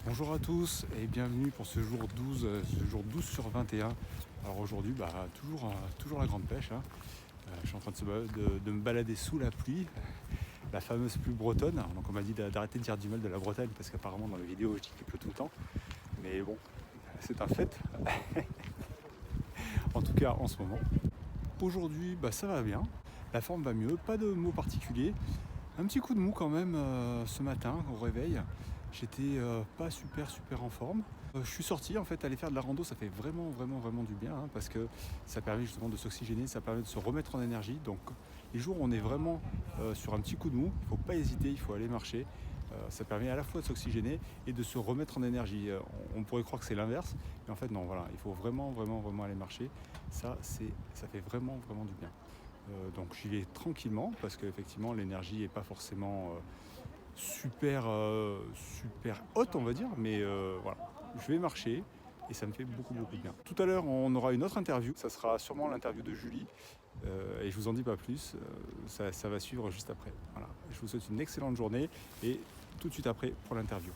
Bonjour à tous et bienvenue pour ce jour 12, sur 21. Alors aujourd'hui, toujours la grande pêche, hein. Je suis en train de me balader sous la pluie, la fameuse pluie bretonne. Donc on m'a dit d'arrêter de dire du mal de la Bretagne parce qu'apparemment dans les vidéos je dis qu'il pleut tout le temps. Mais bon, c'est un fait. En tout cas en ce moment. Aujourd'hui, ça va bien. La forme va mieux, pas de mots particuliers. Un petit coup de mou quand même ce matin au réveil. J'étais pas super en forme. Je suis sorti en fait, aller faire de la rando, ça fait vraiment du bien, hein, parce que ça permet justement de s'oxygéner, ça permet de se remettre en énergie. Donc les jours où on est vraiment sur un petit coup de mou, il ne faut pas hésiter, il faut aller marcher. Ça permet à la fois de s'oxygéner et de se remettre en énergie. On pourrait croire que c'est l'inverse, mais en fait non, voilà, il faut vraiment aller marcher. Ça fait vraiment du bien. Donc j'y vais tranquillement parce qu'effectivement l'énergie n'est pas forcément super haute, on va dire, mais voilà, je vais marcher et ça me fait beaucoup de bien. Tout à l'heure on aura une autre interview, ça sera sûrement l'interview de Julie et je vous en dis pas plus, ça va suivre juste après. Voilà. Je vous souhaite une excellente journée et tout de suite après pour l'interview.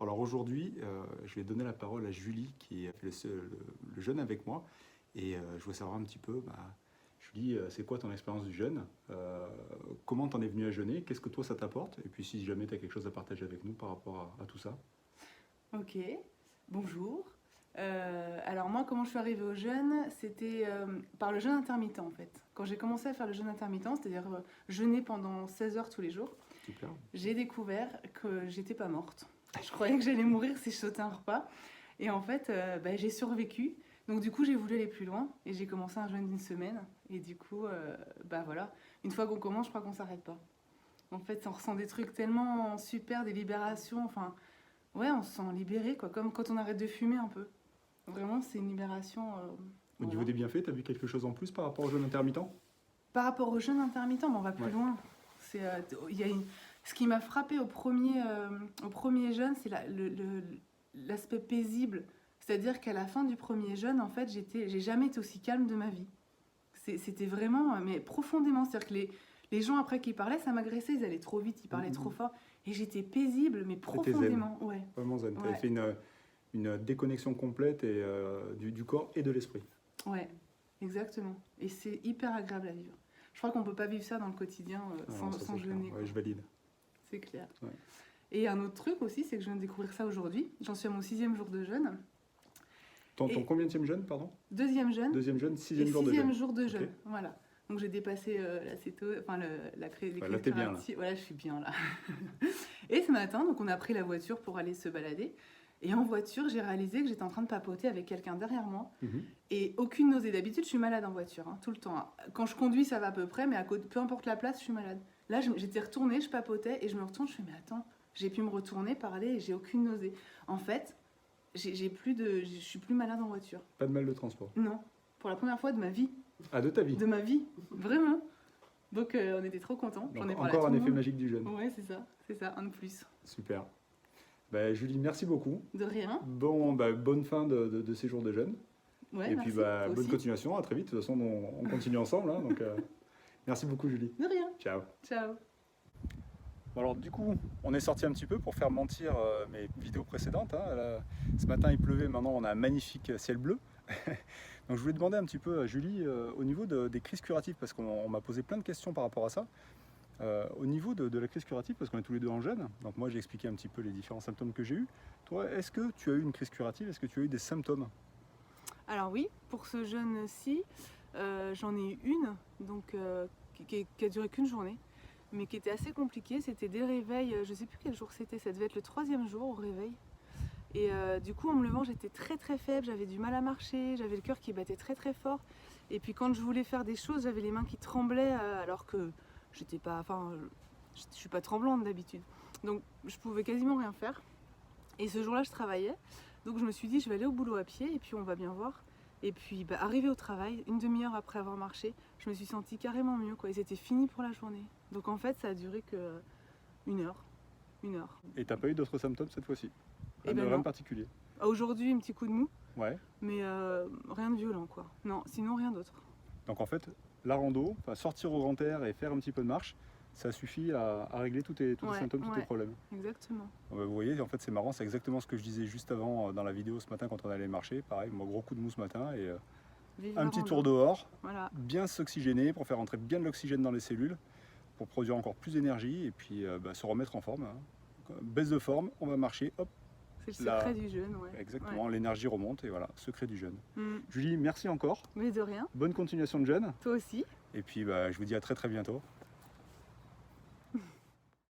Alors aujourd'hui, je vais donner la parole à Julie qui a fait le jeûne avec moi et je voulais savoir un petit peu, Julie, c'est quoi ton expérience du jeûne? Comment t'en es venue à jeûner? Qu'est-ce que toi ça t'apporte? Et puis si jamais tu as quelque chose à partager avec nous par rapport à tout ça. Ok, bonjour. Alors moi, comment je suis arrivée au jeûne, c'était par le jeûne intermittent en fait. Quand j'ai commencé à faire le jeûne intermittent, c'est-à-dire jeûner pendant 16 heures tous les jours, Super. j'ai découvert que j'étais pas morte. Je croyais que j'allais mourir si je sautais un repas. Et en fait, j'ai survécu. Donc du coup, j'ai voulu aller plus loin et j'ai commencé un jeûne d'une semaine. Et du coup, voilà, une fois qu'on commence, je crois qu'on s'arrête pas. En fait, on ressent des trucs tellement super, des libérations, enfin... Ouais, on se sent libéré, quoi, comme quand on arrête de fumer un peu. Vraiment, c'est une libération. Au niveau Voilà. des bienfaits, tu as vu quelque chose en plus par rapport au jeûne intermittent? Par rapport au jeûne intermittent, on va plus Ouais. loin. C'est, il y a Ce qui m'a frappé au premier jeûne, c'est l'aspect paisible. C'est-à-dire qu'à la fin du premier jeûne, en fait, j'ai jamais été aussi calme de ma vie. C'était vraiment, mais profondément. C'est-à-dire que les gens après qui parlaient, ça m'agressait, ils allaient trop vite, ils parlaient trop fort. Et j'étais paisible, mais T'étais zen. profondément. Ouais. Vraiment zen. Tu avais Ouais. fait une déconnexion complète et, du corps et de l'esprit. Ouais, exactement. Et c'est hyper agréable à vivre. Je crois qu'on peut pas vivre ça dans le quotidien Non, ça, sans c'est clair. jeûner. Ouais, je valide. C'est clair. Ouais. Et un autre truc aussi, c'est que je viens de découvrir ça aujourd'hui. J'en suis à mon 6e jour de jeûne. Ton Et combienième jeûne, pardon? Deuxième jeûne. Deuxième jeûne, Et sixième jour de jeûne. 6e jour de jeûne. Ok. Voilà. Donc j'ai dépassé l'acétose, enfin les Ouais, là, t'es bien, là. Voilà, je suis bien là. Et ce matin, donc on a pris la voiture pour aller se balader. Et en voiture, j'ai réalisé que j'étais en train de papoter avec quelqu'un derrière moi. Et aucune nausée. D'habitude, je suis malade en voiture, hein, tout le temps. Quand je conduis, ça va à peu près, mais peu importe la place, je suis malade. Là, j'étais retournée, je papotais, et je me retourne, je fais, mais attends, j'ai pu me retourner, parler, et j'ai aucune nausée. En fait, je suis plus malade en voiture. Pas de mal de transport. Non, pour la première fois de ma vie. Ah, de ta vie. De ma vie, vraiment. Donc, on était trop contents. Donc, J'en ai parlé à encore tout un le effet monde. magique du jeûne. Ouais, c'est ça, un de plus. Super. Julie, merci beaucoup. De rien. Bonne fin de séjour de jeûne. Ouais, Et merci. puis Toi bonne aussi. continuation, à très vite. De toute façon, on continue ensemble. Hein, donc, merci beaucoup, Julie. De rien. Ciao. Ciao. Bon, alors du coup, on est sorti un petit peu pour faire mentir mes vidéos précédentes. Hein. Là, ce matin il pleuvait, maintenant on a un magnifique ciel bleu. Donc je voulais demander un petit peu à Julie au niveau des crises curatives, parce qu'on m'a posé plein de questions par rapport à ça. Au niveau de la crise curative, parce qu'on est tous les deux en jeûne, donc moi j'ai expliqué un petit peu les différents symptômes que j'ai eus. Toi, est-ce que tu as eu une crise curative? Est-ce que tu as eu des symptômes? Alors oui, pour ce jeûne-ci, j'en ai eu une, donc qui a duré qu'une journée, mais qui était assez compliquée. C'était dès le réveil, je sais plus quel jour c'était, ça devait être le 3e jour au réveil. Et du coup, en me levant, j'étais très faible, j'avais du mal à marcher, j'avais le cœur qui battait très fort. Et puis quand je voulais faire des choses, j'avais les mains qui tremblaient, alors que j'étais pas, je suis pas tremblante d'habitude. Donc je pouvais quasiment rien faire. Et ce jour-là, je travaillais. Donc je me suis dit, je vais aller au boulot à pied et puis on va bien voir. Et puis arrivé au travail, une demi-heure après avoir marché, je me suis sentie carrément mieux, quoi. Et c'était fini pour la journée. Donc en fait, ça a duré que une heure. Et t'as pas eu d'autres symptômes cette fois-ci? Eh ben Rien non. de particulier? Aujourd'hui, un petit coup de mou, Ouais. mais rien de violent, quoi. Non, sinon rien d'autre. Donc en fait, la rando, sortir au grand air et faire un petit peu de marche, ça suffit à régler tous tes symptômes, tous tes problèmes. Exactement. Vous voyez, en fait c'est marrant, c'est exactement ce que je disais juste avant dans la vidéo ce matin quand on allait marcher. Pareil, moi gros coup de mou ce matin et un petit tour dehors, bien s'oxygéner pour faire entrer bien de l'oxygène dans les cellules, pour produire encore plus d'énergie et puis se remettre en forme. Hein. Baisse de forme, on va marcher, hop. C'est le secret du jeûne, ouais. Exactement, l'énergie remonte et voilà, secret du jeûne. Julie, merci encore. Mais de rien. Bonne continuation de jeûne. Toi aussi. Et puis je vous dis à très bientôt.